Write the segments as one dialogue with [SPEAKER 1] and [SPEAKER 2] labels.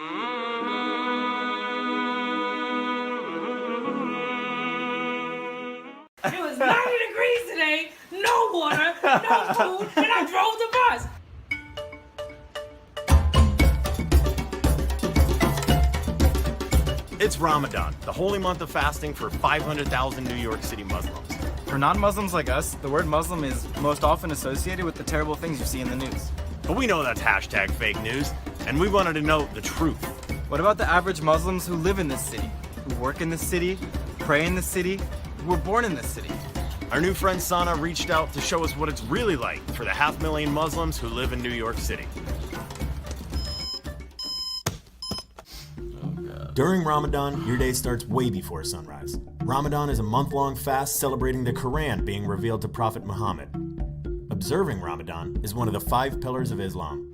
[SPEAKER 1] It was 90 degrees today, no water, no food, and I drove the bus.
[SPEAKER 2] It's Ramadan, the holy month of fasting for 500,000 New York City Muslims.
[SPEAKER 3] For non-Muslims like us, the word Muslim is most often associated with the terrible things you see in the news.
[SPEAKER 2] But we know that's hashtag fake news, and we wanted to know the truth.
[SPEAKER 3] What about the average Muslims who live in this city, who work in this city, pray in this city, who were born in this city?
[SPEAKER 2] Our new friend Sana reached out to show us what it's really like for the 500,000 Muslims who live in New York City. During Ramadan, your day starts way before sunrise. Ramadan is a month-long fast celebrating the Quran being revealed to Prophet Muhammad. Observing Ramadan is one of the 5 pillars of Islam.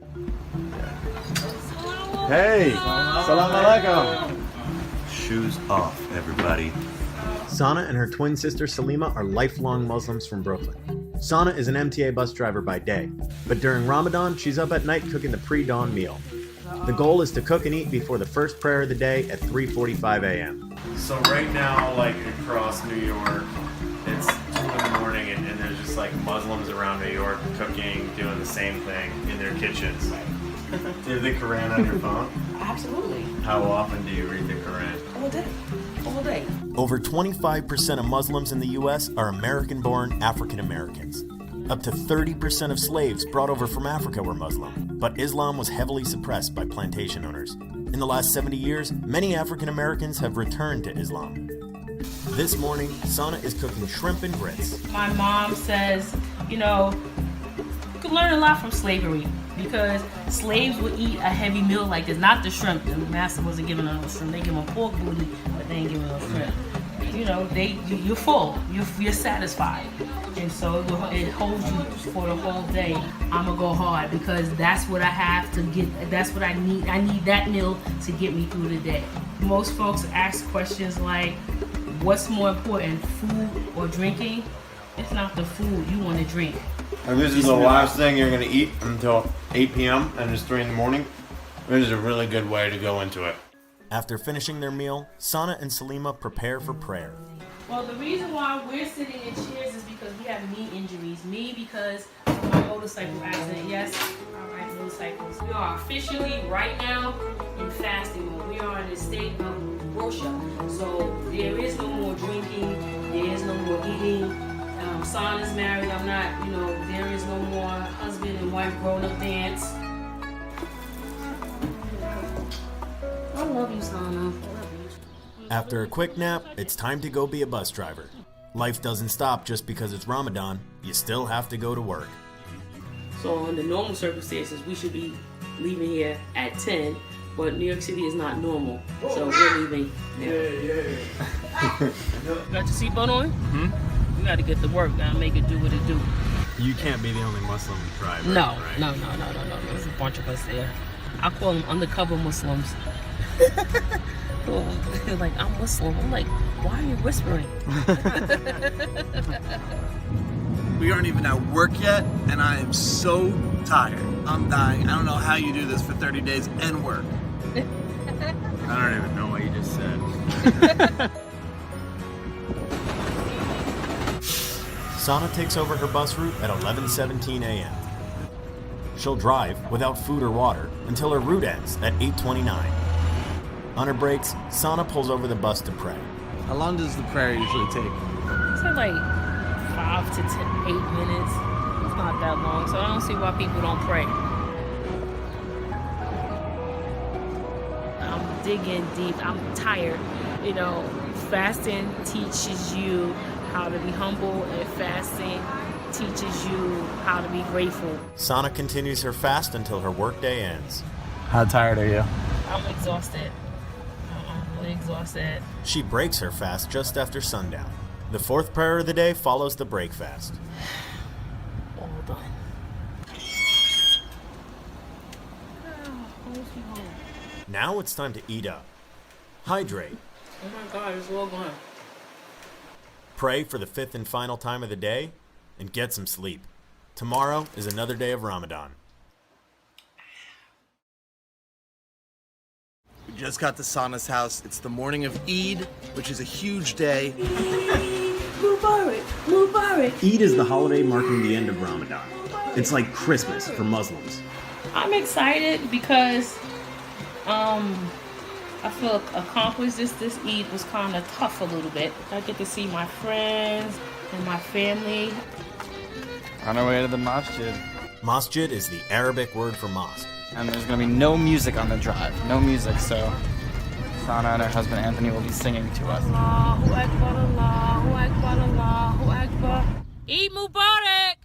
[SPEAKER 4] Hey, salam alaikum. Shoes off, everybody.
[SPEAKER 2] Sana and her twin sister Salima are lifelong Muslims from Brooklyn. Sana is an MTA bus driver by day, but during Ramadan, she's up at night cooking the pre-dawn meal. The goal is to cook and eat before the first prayer of the day at 3:45 a.m. So right now, like across New York, it's 2 in the morning and there's just like Muslims around New York cooking, doing the same thing in their kitchens. Do you have the Quran on your phone?
[SPEAKER 1] Absolutely.
[SPEAKER 2] How often do you read the Quran?
[SPEAKER 1] All day. All day.
[SPEAKER 2] Over 25% of Muslims in the U.S. are American-born African Americans. Up to 30% of slaves brought over from Africa were Muslim, but Islam was heavily suppressed by plantation owners. In the last 70 years, many African Americans have returned to Islam. This morning, Sana is cooking shrimp and grits.
[SPEAKER 1] My mom says, you know, you can learn a lot from slavery because slaves would eat a heavy meal like this, not the shrimp. The master wasn't giving them shrimp. They give them pork booty, but they ain't giving them shrimp. You know, you're full, you're satisfied, and so it holds you for the whole day. I'm gonna go hard because that's what I have to get. That's what I need. I need that meal to get me through the day. Most folks ask questions like, "What's more important, food or drinking?" It's not the food you want to drink.
[SPEAKER 4] And this is the last thing you're going to eat until 8 p.m. and it's 3 in the morning. This is a really good way to go into it.
[SPEAKER 2] After finishing their meal, Sana and Salima prepare for prayer.
[SPEAKER 1] Well, the reason why we're sitting in chairs is because we have knee injuries. Me, because of my motorcycle accident. Yes, I ride motorcycles. We are officially, right now, in fasting mode. We are in a state of worship. So there is no more drinking. There is no more eating. Sana's married. I'm not, you know, there is no more husband and wife grown-up dance. I love you, Sana.
[SPEAKER 2] After a quick nap, it's time to go be a bus driver. Life doesn't stop just because it's Ramadan. You still have to go to work.
[SPEAKER 1] So under normal circumstances, we should be leaving here at 10, but New York City is not normal. So we're leaving now. Got your seatbelt on?
[SPEAKER 3] Mm-hmm.
[SPEAKER 1] We got to get to work. Got to make it do what it do.
[SPEAKER 2] You can't be the only Muslim driver.
[SPEAKER 1] No. There's a bunch of us there. I call them undercover Muslims. They're like, I'm Muslim. I'm like, why are you whispering?
[SPEAKER 5] We aren't even at work yet, and I am so tired. I'm dying. I don't know how you do this for 30 days and work.
[SPEAKER 2] I don't even know what you just said. Sana takes over her bus route at 11:17 a.m. She'll drive without food or water until her route ends at 8:29. On her breaks, Sana pulls over the bus to pray.
[SPEAKER 5] How long does the prayer usually take?
[SPEAKER 1] It's like 5 to 8 minutes. It's not that long, so I don't see why people don't pray. I'm digging deep. I'm tired. You know, fasting teaches you how to be humble, and fasting teaches you how to be grateful.
[SPEAKER 2] Sana continues her fast until her workday ends.
[SPEAKER 5] How tired are you?
[SPEAKER 1] I'm exhausted. I'm really exhausted.
[SPEAKER 2] She breaks her fast just after sundown. The 4th prayer of the day follows the break fast.
[SPEAKER 1] All done.
[SPEAKER 2] Now it's time to eat up. Hydrate.
[SPEAKER 1] Oh my God, it's all gone.
[SPEAKER 2] Pray for the 5th and final time of the day, and get some sleep. Tomorrow is another day of Ramadan.
[SPEAKER 5] Just got to Sana's house. It's the morning of Eid, which is a huge day.
[SPEAKER 1] Mubarak, Mubarak.
[SPEAKER 2] Eid is the holiday marking the end of Ramadan. It's like Christmas for Muslims.
[SPEAKER 1] I'm excited because I feel accomplished. This Eid was kind of tough a little bit. I get to see my friends and my family.
[SPEAKER 3] On our way to the masjid.
[SPEAKER 2] Masjid is the Arabic word for mosque.
[SPEAKER 3] And there's going to be no music on the drive. No music, so Sana and her husband Anthony will be singing to us.
[SPEAKER 1] Allahu Akbar, Allahu Akbar, Allahu Akbar. Eid Mubarak!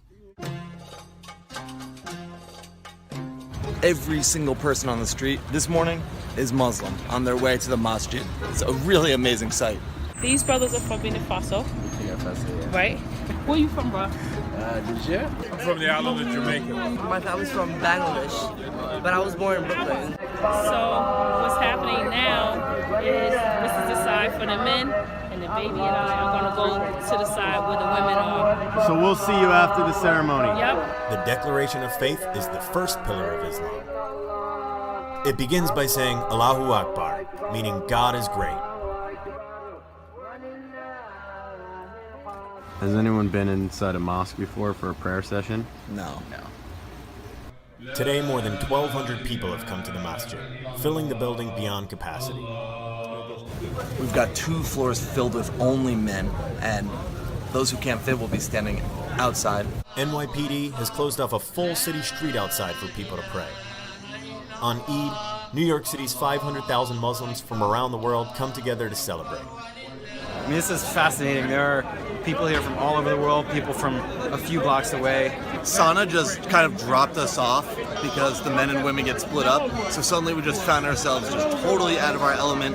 [SPEAKER 5] Every single person on the street this morning is Muslim on their way to the masjid. It's a really amazing sight.
[SPEAKER 1] These brothers are from Burkina Faso, right? Where you from, bro?
[SPEAKER 6] I'm from the island of Jamaica.
[SPEAKER 7] My family's from Bangladesh, but I was born in Brooklyn.
[SPEAKER 1] So what's happening now is this is the side for the men, and the baby and I are gonna go to the side where the women are.
[SPEAKER 2] So we'll see you after the ceremony.
[SPEAKER 1] Yep.
[SPEAKER 2] The Declaration of Faith is the first pillar of Islam. It begins by saying Allahu Akbar, meaning God is great. Has anyone been inside a mosque before for a prayer session?
[SPEAKER 5] No.
[SPEAKER 2] Today, more than 1,200 people have come to the masjid, filling the building beyond capacity.
[SPEAKER 5] We've got 2 floors filled with only men, and those who can't fit will be standing outside.
[SPEAKER 2] NYPD has closed off a full city street outside for people to pray. On Eid, New York City's 500,000 Muslims from around the world come together to celebrate.
[SPEAKER 3] I mean, this is fascinating. There are people here from all over the world, people from a few blocks away.
[SPEAKER 5] Sana just kind of dropped us off because the men and women get split up. So suddenly we just found ourselves just totally out of our element.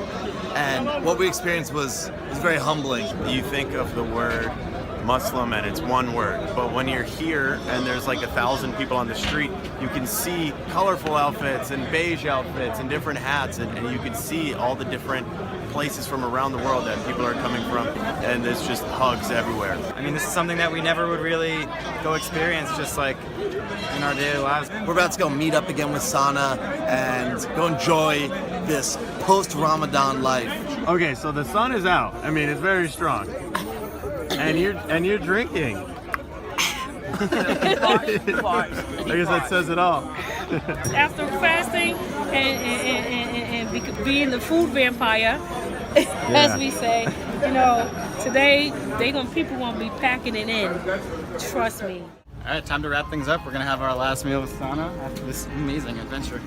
[SPEAKER 5] And what we experienced was very humbling.
[SPEAKER 4] You think of the word Muslim and it's one word, but when you're here and there's like 1,000 people on the street, you can see colorful outfits and beige outfits and different hats, and you can see all the different places from around the world that people are coming from, and there's just hugs everywhere.
[SPEAKER 3] I mean, this is something that we never would really go experience just like in our daily lives.
[SPEAKER 5] We're about to go meet up again with Sana and go enjoy this post-Ramadan life.
[SPEAKER 4] Okay, so the sun is out. I mean, it's very strong. And you're drinking. I guess that says it all.
[SPEAKER 1] After fasting and being the food vampire, as we say, today people gonna be packing it in. Trust me.
[SPEAKER 3] All right, time to wrap things up. We're going to have our last meal with Sana after this amazing adventure.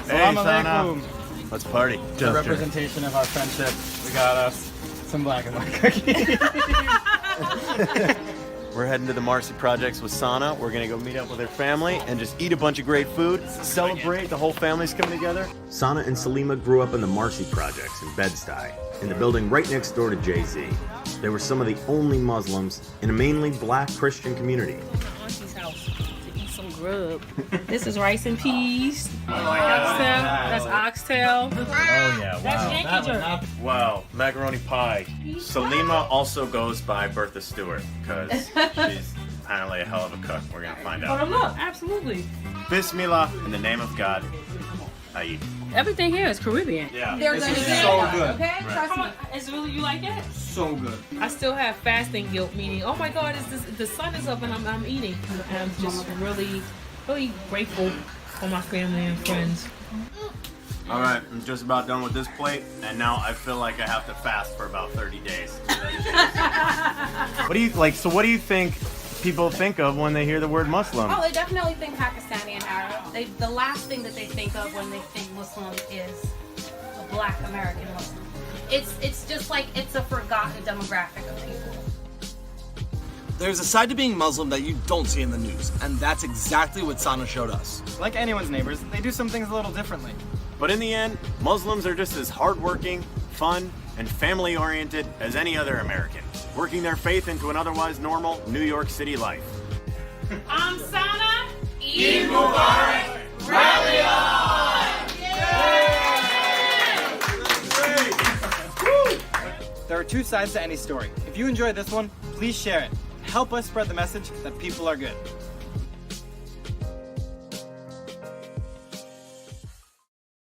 [SPEAKER 4] Hey,
[SPEAKER 3] Salam
[SPEAKER 4] Sana.
[SPEAKER 3] alaikum.
[SPEAKER 4] Let's party.
[SPEAKER 3] The representation of our friendship. We got us some black and white cookies.
[SPEAKER 4] We're heading to the Marcy Projects with Sana. We're gonna go meet up with her family and just eat a bunch of great food, celebrate. The whole family's coming together.
[SPEAKER 2] Sana and Salima grew up in the Marcy Projects in Bed-Stuy, in the building right next door to Jay-Z. They were some of the only Muslims in a mainly black Christian community.
[SPEAKER 1] My auntie's house to eat some grub. This is rice and peas. Oxtail. That's oxtail.
[SPEAKER 4] Oh yeah,
[SPEAKER 1] That's Yankee jerk.
[SPEAKER 4] Wow, macaroni pie. Salima also goes by Bertha Stewart because she's apparently a hell of a cook. We're gonna find
[SPEAKER 1] Oh,
[SPEAKER 4] out.
[SPEAKER 1] look, absolutely.
[SPEAKER 4] Bismillah, in the name of God, I eat.
[SPEAKER 1] Everything here is Caribbean.
[SPEAKER 4] Yeah.
[SPEAKER 8] They're
[SPEAKER 3] This
[SPEAKER 8] gonna
[SPEAKER 3] is
[SPEAKER 8] get
[SPEAKER 3] so
[SPEAKER 8] it.
[SPEAKER 3] good.
[SPEAKER 8] Okay, trust
[SPEAKER 1] Come
[SPEAKER 8] me.
[SPEAKER 1] on, it's really you like it?
[SPEAKER 3] So good.
[SPEAKER 1] I still have fasting guilt, meaning, oh my God, the sun is up and I'm eating. And I'm just really, really grateful for my family and friends.
[SPEAKER 4] All right, I'm just about done with this plate, and now I feel like I have to fast for about 30 days. What do you like? So, what do you think people think of when they hear the word Muslim?
[SPEAKER 8] Oh, they definitely think Pakistani and Arab. The last thing that they think of when they think Muslim is a Black American Muslim. It's just like it's a forgotten demographic of people.
[SPEAKER 5] There's a side to being Muslim that you don't see in the news, and that's exactly what Sana showed us.
[SPEAKER 3] Like anyone's neighbors, they do some things a little differently.
[SPEAKER 4] But in the end, Muslims are just as hardworking, fun, and family-oriented as any other American, working their faith into an otherwise normal New York City life.
[SPEAKER 1] I'm Sana.
[SPEAKER 8] Eid Mubarak! Rally on!
[SPEAKER 3] There are 2 sides to any story. If you enjoyed this one, please share it. Help us spread the message that people are good.